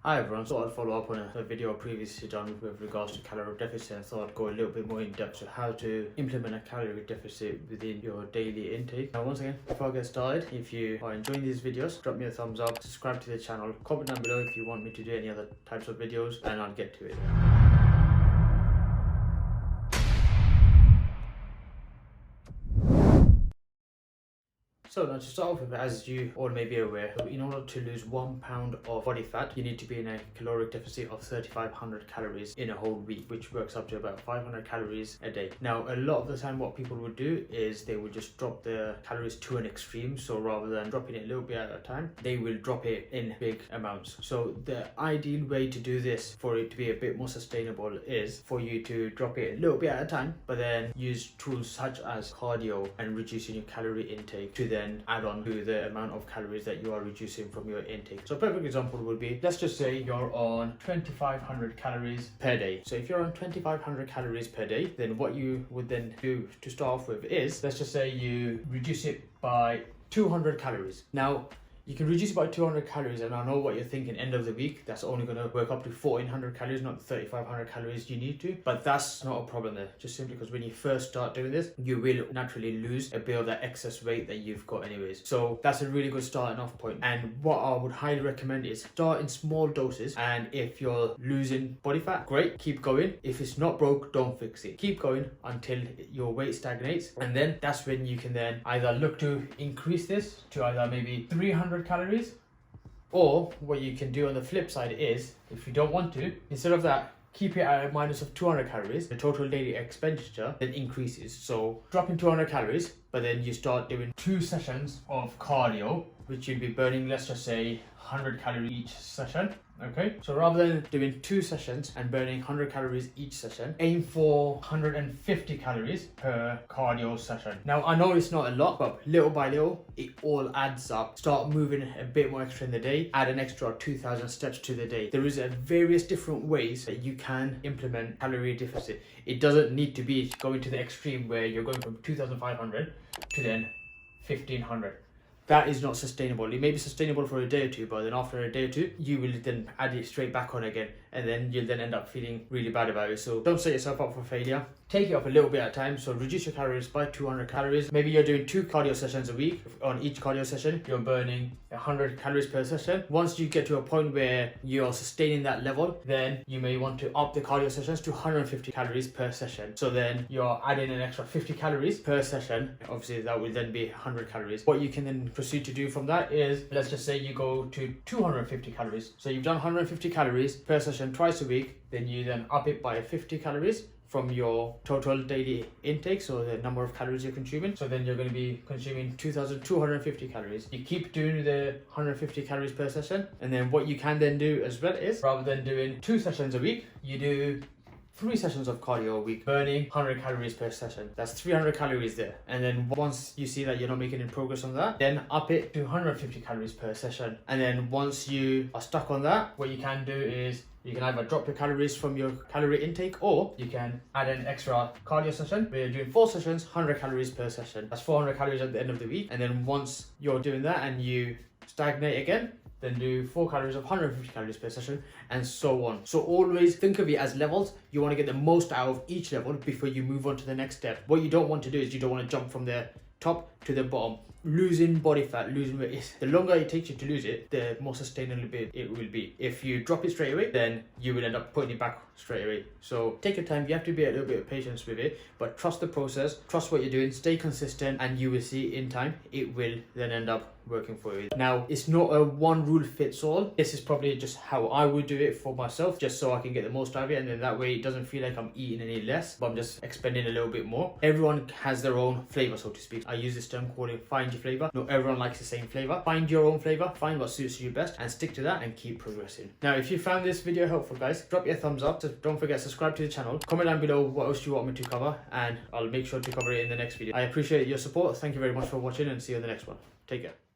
Hi everyone, so I'll follow up on a video I previously done with regards to calorie deficit. I thought I'd go a little bit more in depth to how to implement a calorie deficit within your daily intake. Now once again, before I get started, if you are enjoying these videos, drop me a thumbs up, subscribe to the channel, comment down below if you want me to do any other types of videos, and I'll get to it. So now to start off with, as you all may be aware, in order to lose 1 pound of body fat, you need to be in a caloric deficit of 3,500 calories in a whole week, which works up to about 500 calories a day. Now, a lot of the time what people would do is they would just drop the calories to an extreme. So rather than dropping it a little bit at a time, they will drop it in big amounts. So the ideal way to do this for it to be a bit more sustainable is for you to drop it a little bit at a time, but then use tools such as cardio and reducing your calorie intake to then add on to the amount of calories that you are reducing from your intake. So a perfect example would be, let's just say you're on 2,500 calories per day. So if you're on 2,500 calories per day, then what you would then do to start off with is, let's just say you reduce it by 200 calories. Now, you can reduce it by 200 calories, and I know what you're thinking, end of the week, that's only going to work up to 1,400 calories, not 3,500 calories you need to. But that's not a problem there, just simply because when you first start doing this, you will naturally lose a bit of that excess weight that you've got anyways. So that's a really good starting off point. And what I would highly recommend is start in small doses, and if you're losing body fat, great, keep going. If it's not broke, don't fix it. Keep going until your weight stagnates, and then that's when you can then either look to increase this to either maybe 300 calories, or what you can do on the flip side is, if you don't want to, instead of that, keep it at a minus of 200 calories, the total daily expenditure then increases. So dropping 200 calories, but then you start doing 2 sessions of cardio, which you'll be burning, let's just say 100 calories each session. Okay, so rather than doing 2 sessions and burning 100 calories each session, aim for 150 calories per cardio session. Now, I know it's not a lot, but little by little, it all adds up. Start moving a bit more extra in the day, add an extra 2,000 steps to the day. There is various different ways that you can implement calorie deficit. It doesn't need to be going to the extreme where you're going from 2,500 to then 1,500. That is not sustainable. It may be sustainable for a day or two, but then after a day or two, you will then add it straight back on again, and then you'll then end up feeling really bad about it. So don't set yourself up for failure. Take it up a little bit at a time. So reduce your calories by 200 calories. Maybe you're doing 2 cardio sessions a week. On each cardio session, you're burning 100 calories per session. Once you get to a point where you're sustaining that level, then you may want to up the cardio sessions to 150 calories per session. So then you're adding an extra 50 calories per session. Obviously, that will then be 100 calories. What you can then proceed to do from that is, let's just say you go to 250 calories. So you've done 150 calories per session twice a week. Then you then up it by 50 calories from your total daily intake, so the number of calories you're consuming. So then you're going to be consuming 2,250 calories. You keep doing the 150 calories per session, and then what you can then do as well is, rather than doing 2 sessions a week, you do 3 sessions of cardio a week, burning 100 calories per session. That's 300 calories there. And then once you see that you're not making any progress on that, then up it to 150 calories per session. And then once you are stuck on that, what you can do is, you can either drop your calories from your calorie intake, or you can add an extra cardio session where you're doing 4 sessions, 100 calories per session. That's 400 calories at the end of the week. And then once you're doing that and you stagnate again, then do 4 calories of 150 calories per session, and so on. So always think of it as levels. You want to get the most out of each level before you move on to the next step. What you don't want to do is, you don't want to jump from the top to the bottom. Losing body fat, losing weight, the longer it takes you to lose it, the more sustainable it will be. If you drop it straight away, then you will end up putting it back straight away. So take your time. You have to be a little bit of patience with it, but trust the process, trust what you're doing, stay consistent, and you will see in time it will then end up working for you. Now, it's not a one rule fits all. This is probably just how I would do it for myself, just so I can get the most out of it, and then that way it doesn't feel like I'm eating any less, but I'm just expending a little bit more. Everyone has their own flavor, so to speak. I use this term called find your flavor. Not everyone likes the same flavor. Find your own flavor, find what suits you best, and stick to that and keep progressing. Now, if you found this video helpful, guys, drop your thumbs up. So don't forget, subscribe to the channel, comment down below what else you want me to cover, and I'll make sure to cover it in the next video. I appreciate your support. Thank you very much for watching, and see you in the next one. Take care.